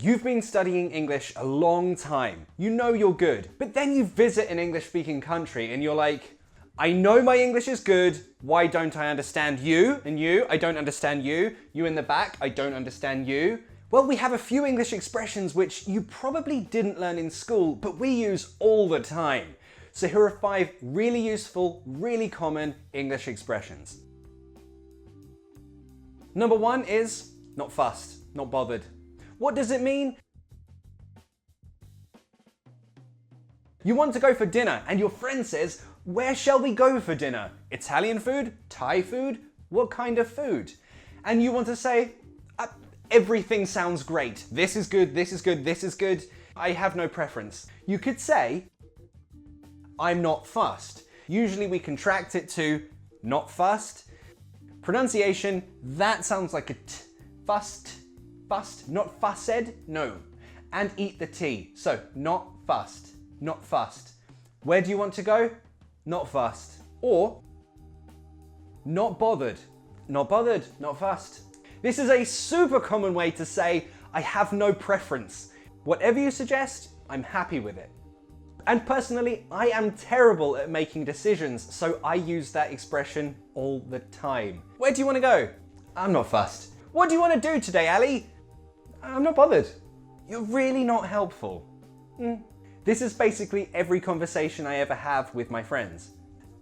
You've been studying English a long time. You know you're good, but then you visit an English-speaking country and you're like, I know my English is good, why don't I understand you? And you, I don't understand you. You in the back, I don't understand you. Well, we have a few English expressions which you probably didn't learn in school, but we use all the time. So here are 5 really useful, really common English expressions. Number 1 is not fussed, not bothered. What does it mean? You want to go for dinner and your friend says, where shall we go for dinner? Italian food? Thai food? What kind of food? And you want to say, everything sounds great. This is good, this is good, this is good. I have no preference. You could say, I'm not fussed. Usually we contract it to not fussed. Pronunciation, that sounds like a t. Fussed, fussed, not fussed, no. And eat the T. So, not fussed, not fussed. Where do you want to go? Not fussed. Or, not bothered. Not bothered, not fussed. This is a super common way to say, I have no preference. Whatever you suggest, I'm happy with it. And personally, I am terrible at making decisions, so I use that expression all the time. Where do you want to go? I'm not fussed. What do you want to do today, Ali? I'm not bothered. You're really not helpful. This is basically every conversation I ever have with my friends.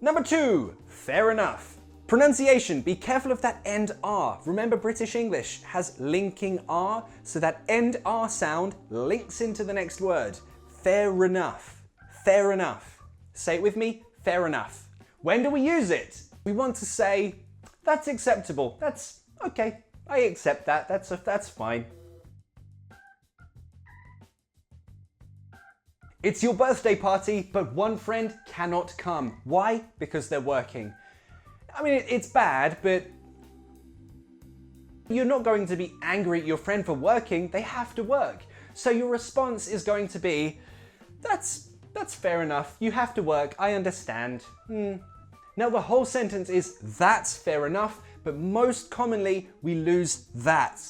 Number 2, fair enough. Pronunciation, be careful of that end R. Remember, British English has linking R, so that end R sound links into the next word. Fair enough. Fair enough. Say it with me, fair enough. When do we use it? We want to say, that's acceptable. That's okay. I accept that. That's fine. It's your birthday party, but one friend cannot come. Why? Because they're working. I mean, it's bad, but you're not going to be angry at your friend for working. They have to work. So your response is going to be, that's fair enough. You have to work. I understand. Now the whole sentence is, that's fair enough, but most commonly we lose that.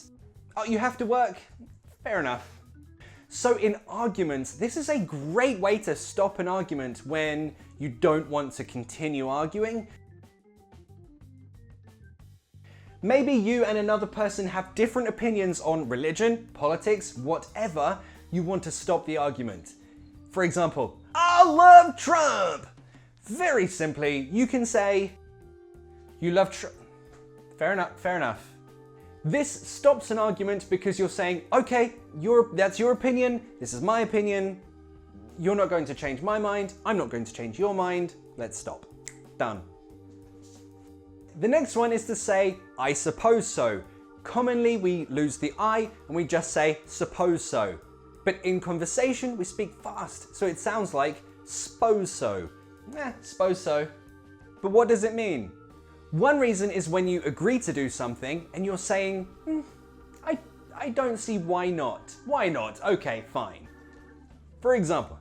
Oh, you have to work? Fair enough. So in arguments, this is a great way to stop an argument when you don't want to continue arguing. Maybe you and another person have different opinions on religion, politics, whatever. You want to stop the argument. For example, I love Trump. Very simply, you can say, you love Trump. Fair enough, fair enough. This stops an argument because you're saying, okay, that's your opinion, this is my opinion, you're not going to change my mind, I'm not going to change your mind, let's stop. Done. The next one is to say, I suppose so. Commonly we lose the I and we just say, suppose so. But in conversation we speak fast, so it sounds like, s'pose so. S'pose so. But what does it mean? One reason is when you agree to do something and you're saying, I don't see why not. Why not? Okay, fine. For example,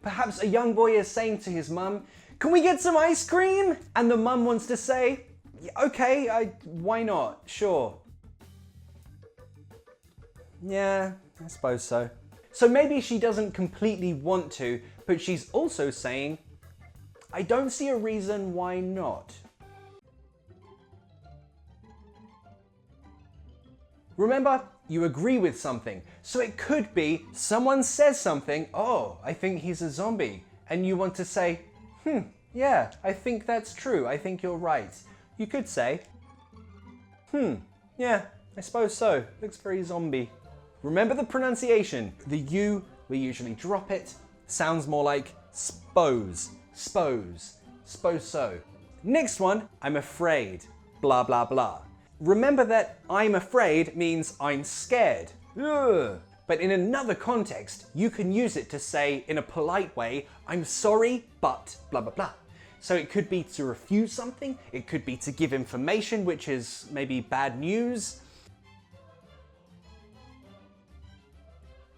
perhaps a young boy is saying to his mum, can we get some ice cream? And the mum wants to say, okay, why not? Sure. Yeah, I suppose so. So maybe she doesn't completely want to, but she's also saying, I don't see a reason why not. Remember, you agree with something. So it could be someone says something, oh, I think he's a zombie. And you want to say, yeah, I think that's true. I think you're right. You could say, yeah, I suppose so. Looks very zombie. Remember the pronunciation. The U, we usually drop it. Sounds more like s'pose. S'pose. S'pose so. Next one, I'm afraid. Blah, blah, blah. Remember that I'm afraid means I'm scared. Ugh. But in another context, you can use it to say in a polite way, I'm sorry, but blah, blah, blah. So it could be to refuse something. It could be to give information, which is maybe bad news.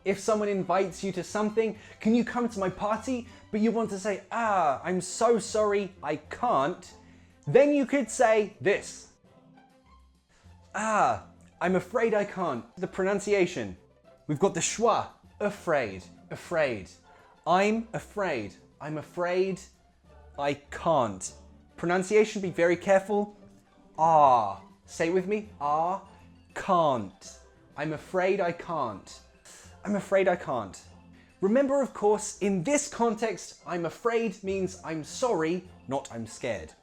If someone invites you to something, can you come to my party? But you want to say, I'm so sorry, I can't. Then you could say this. I I'm afraid I can't. The pronunciation. We've got the schwa, afraid, afraid. I'm afraid. I'm afraid I can't. Pronunciation, be very careful. Ah. Say it with me. Ah. Can't. I'm afraid I can't. I'm afraid I can't. Remember, of course, in this context, I'm afraid means I'm sorry, not I'm scared.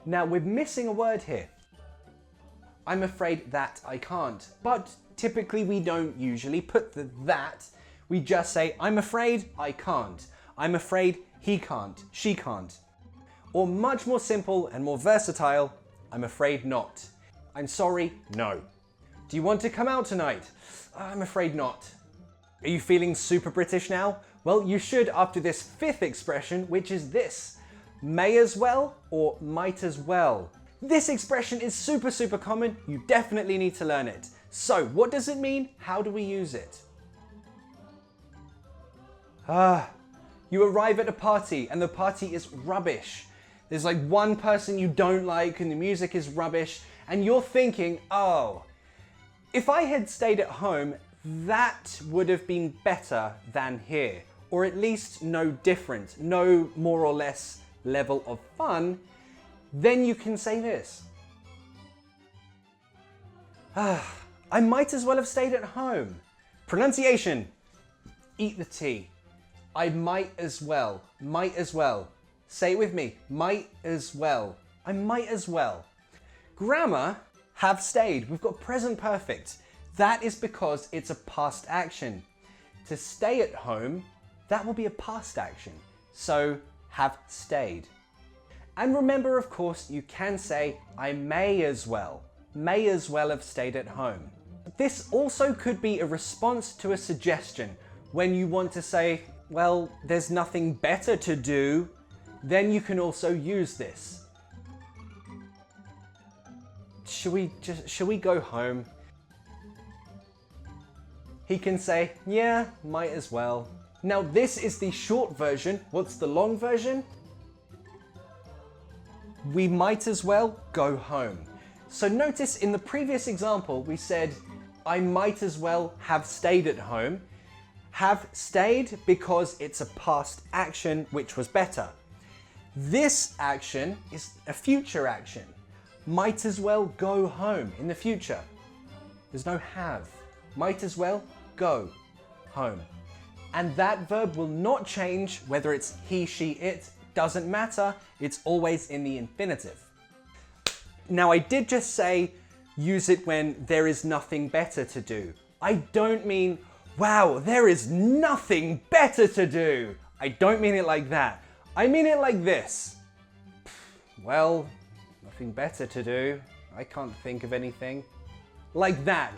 Now, we're missing a word here. I'm afraid that I can't. But typically we don't usually put the that. We just say, I'm afraid I can't. I'm afraid he can't, she can't. Or much more simple and more versatile, I'm afraid not. I'm sorry, no. Do you want to come out tonight? I'm afraid not. Are you feeling super British now? Well, you should after this fifth expression, which is this. May as well or might as well. This expression is super common. You definitely need to learn it. So, what does it mean? How do we use it? You arrive at a party and the party is rubbish. There's like one person you don't like and the music is rubbish and you're thinking, oh, if I had stayed at home, that would have been better than here. Or at least no different, no more or less level of fun. Then you can say this. I might as well have stayed at home. Pronunciation. Eat the tea. I might as well. Might as well. Say it with me. Might as well. I might as well. Grammar, have stayed. We've got present perfect. That is because it's a past action. To stay at home, that will be a past action. So, have stayed. And remember, of course, you can say, I may as well have stayed at home. This also could be a response to a suggestion. When you want to say, well, there's nothing better to do, then you can also use this. Should we go home? He can say, yeah, might as well. Now this is the short version. What's the long version? We might as well go home. So notice in the previous example, we said, I might as well have stayed at home. Have stayed because it's a past action, which was better. This action is a future action. Might as well go home in the future. There's no have. Might as well go home. And that verb will not change whether it's he, she, it. Doesn't matter. It's always in the infinitive. Now, I did just say use it when there is nothing better to do. I don't mean, wow, there is nothing better to do. I don't mean it like that. I mean it like this. Well, nothing better to do. I can't think of anything. Like that.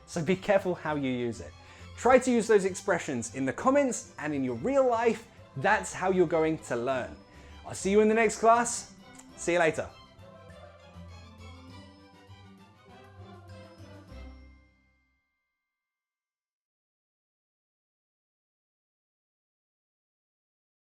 So be careful how you use it. Try to use those expressions in the comments and in your real life. That's how you're going to learn. I'll see you in the next class. See you later.